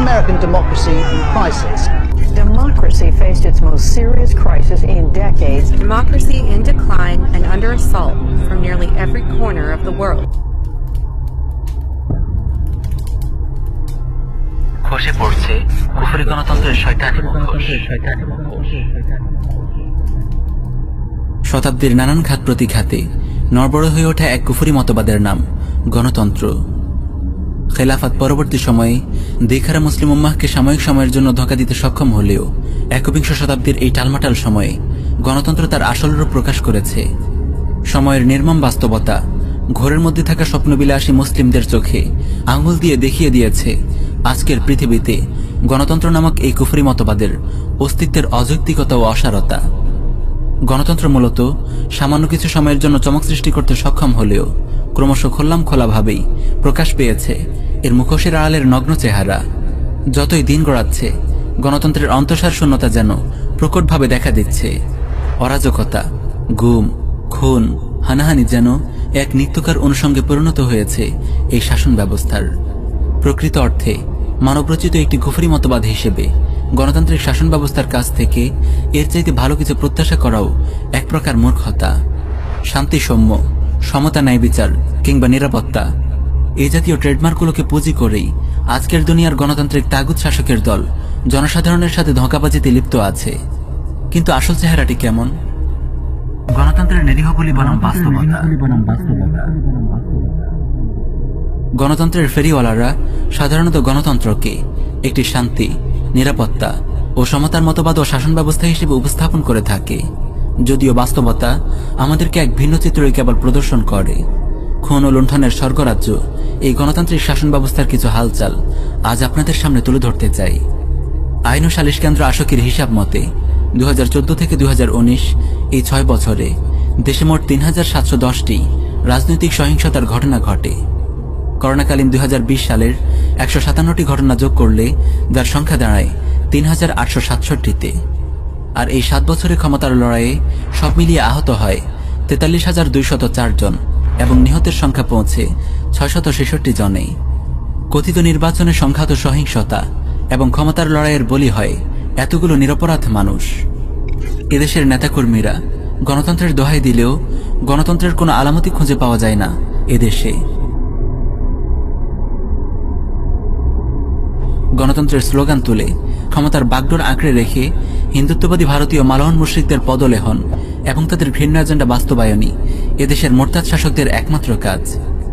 American democracy in crisis. Democracy faced its most serious crisis in decades. Democracy in decline and under assault from nearly every corner of the world. খসে পড়ছে কুফরি গণতন্ত্রের শয়তানি মুখোশ। শতাব্দীর নানান ঘাত প্রতিঘাতে নড়বড় হয়ে ওঠা এক কুফরি মতবাদের নাম গণতন্ত্র। খেলাফত পরবর্তী সময়ে দেখারা মুসলিম উম্মাহকে সাময়িক সময়ের জন্য ধোঁকা দিতে সক্ষম হলেও একবিংশ শতাব্দীর এই টালমাটাল সময়ে গণতন্ত্র তার আসল রূপ প্রকাশ করেছে। সময়ের নির্মম বাস্তবতা ঘোরের মধ্যে থাকা স্বপ্নবিলাসী মুসলিমদের চোখে আঙুল দিয়ে দেখিয়ে দিয়েছে আজকের পৃথিবীতে গণতন্ত্র নামক এই কুফরি মতবাদের অস্তিত্বের অযৌক্তিকতা ও অসারতা। গণতন্ত্র মূলত সামান্য কিছু সময়ের জন্য চমক সৃষ্টি করতে সক্ষম হলেও ক্রমশ খোলাভাবেই প্রকাশ পেয়েছে এর মুখোশের আড়ালের নগ্ন চেহারা। যতই দিন গড়াচ্ছে গণতন্ত্রের অন্তঃসার শূন্যতা যেন প্রকটভাবে দেখা দিচ্ছে। অরাজকতা, গুম, খুন, হানাহানি যেন এক নিত্যকার অনুষঙ্গে পরিণত হয়েছে এই শাসন ব্যবস্থার। প্রকৃত অর্থে মানবরচিত একটি কুফরি মতবাদ হিসেবে গণতান্ত্রিক শাসন ব্যবস্থার কাছ থেকে এর চাইতে ভালো কিছু প্রত্যাশা করাও এক প্রকার মূর্খতা। শান্তি, সৌম্য, সমতা, ন্যায় বিচার কিংবা নিরাপত্তা এই জাতীয় ট্রেডমার্কগুলোকে পুঁজি করেই আজকের দুনিয়ার গণতান্ত্রিক তাগুত শাসকের দল জনসাধারণের সাথে ধোঁকাবাজিতে লিপ্ত আছে। কিন্তু আসল চেহারাটি কেমন? গণতন্ত্রের নিরীহগুলি বনাম বাস্তবতা। গণতন্ত্রের ফেরিওয়ালারা সাধারণত গণতন্ত্রকে একটি শান্তি, নিরাপত্তা ও সমতার মতবাদ ও শাসন ব্যবস্থা হিসেবে উপস্থাপন করে থাকে, যদিও বাস্তবতা আমাদেরকে এক ভিন্ন চিত্রই কেবল প্রদর্শন করে। খুন ও লুণ্ঠনের স্বর্গরাজ্য এই গণতান্ত্রিক শাসন ব্যবস্থার কিছু হালচাল আজ আপনাদের সামনে তুলে ধরতে চাই। আইন ও সালিশ কেন্দ্র আশকির হিসাব মতে 2014 থেকে 2019 এই 6 বছরে দেশে মোট 3710টি রাজনৈতিক সহিংসতার ঘটনা ঘটে। করোনাকালীন 2020 সালের 157টি ঘটনা যোগ করলে যার সংখ্যা দাঁড়ায় 3867তে। আর এই 7 বছরের ক্ষমতার লড়াইয়ে সব মিলিয়ে আহত হয় 43,204 জন এবং নিহতের সংখ্যা পৌঁছে 666 জনে। কথিত নির্বাচনে সংঘাত সহিংসতা এবং ক্ষমতার লড়াইয়ের বলি হয় এতগুলো নিরপরাধ মানুষ। এদেশের নেতাকর্মীরা গণতন্ত্রের দোহাই দিলেও গণতন্ত্রের কোনো আলামতি খুঁজে পাওয়া যায় না এদেশে। গণতন্ত্রের স্লোগান তুলে ক্ষমতার বাগডোর আঁকড়ে রেখে হিন্দুত্ববাদী ভারতীয় মালহন মুশরিকদের পদলেহন এবং তাদের ঘৃণ্য এজেন্ডা বাস্তবায়নই এদেশের মোরতাদ শাসকদের একমাত্র কাজ।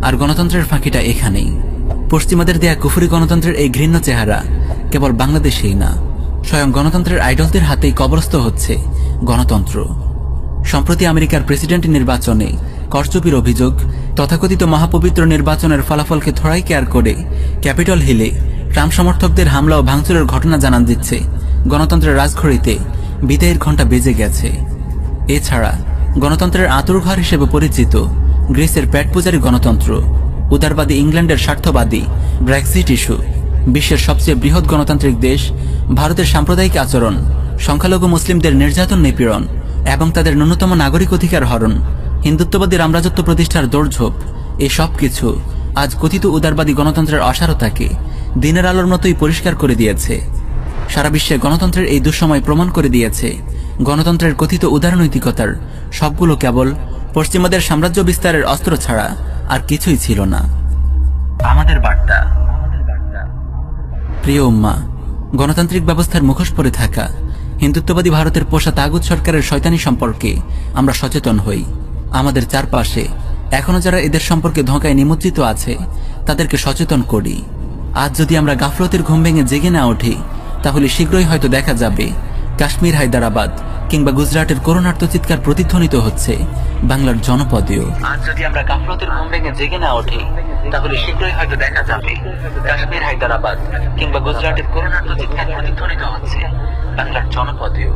আর গণতন্ত্রের ফাঁকিটা এখানেই। পশ্চিমাদের দেয়া কুফরি গণতন্ত্রের এই ঘৃণ্য চেহারা কেবল বাংলাদেশেই না, স্বয়ং গণতন্ত্রের আইডলদের হাতেই কবরস্থ হচ্ছে গণতন্ত্র। সম্প্রতি আমেরিকার প্রেসিডেন্ট নির্বাচনে করচুপির অভিযোগ, তথাকথিত মহাপবিত্র নির্বাচনের ফলাফলকে থোড়াই কেয়ার করে ক্যাপিটল হিলে ট্রাম্প সমর্থকদের হামলা ও ভাঙচুরের ঘটনা জানান দিচ্ছে গণতন্ত্রের রাজঘড়িতে বিদায়ের ঘণ্টা বেজে গেছে। এছাড়া গণতন্ত্রের আঁতুড়ঘর হিসেবে পরিচিত গ্রিসের পেট পূজারী গণতন্ত্র, উদারবাদী ইংল্যান্ডের স্বার্থবাদী ব্রেক্সিট ইস্যু, বিশ্বের সবচেয়ে বৃহৎ গণতান্ত্রিক দেশ ভারতের সাম্প্রদায়িক আচরণ, সংখ্যালঘু মুসলিমদের নির্যাতন, নিপীড়ন এবং তাদের ন্যূনতম নাগরিক অধিকার হরণ, হিন্দুত্ববাদী রামরাজত্ব প্রতিষ্ঠার দৌড়ঝোঁপ, এই সব কিছু আজ কথিত উদারবাদী গণতন্ত্রের অসারতাকে দিনের আলোর মতোই পরিষ্কার করে দিয়েছে। সারা বিশ্বে গণতন্ত্রের এই দুঃসময় প্রমাণ করে দিয়েছে গণতন্ত্রের কথিত উদারনৈতিকতার সবগুলো কেবল পশ্চিমাদের সাম্রাজ্য বিস্তারের অস্ত্র ছাড়া আর কিছুই ছিল না। আমাদের বার্তা, প্রিয় উম্মা, গণতান্ত্রিক ব্যবস্থার মুখোশ পরে থাকা হিন্দুত্ববাদী ভারতের পোষা তাগুত সরকারের শয়তানি সম্পর্কে আমরা সচেতন হই। আমাদের চারপাশে এখনো যারা এদের সম্পর্কে ধোঁকায় নিমজ্জিত আছে তাদেরকে সচেতন করি। আজ যদি আমরা গাফলতের ঘুম ভেঙে জেগে না উঠি তাহলে শীঘ্রই হয়তো দেখা যাবে কাশ্মীর, হায়দ্রাবাদ কিংবা গুজরাটের করুণার্ত চিৎকার প্রতিধ্বনিত হচ্ছে বাংলার জনপদেও। আজ যদি আমরা গাফলতের ঘুম ভেঙে জেগে না উঠি, তাহলে শীঘ্রই হয়তো দেখা যাবে কাশ্মীর হায়দ্রাবাদ কিংবা গুজরাটের করোনার চিৎকার প্রতিধ্বনিত হচ্ছে বাংলার জনপদেও।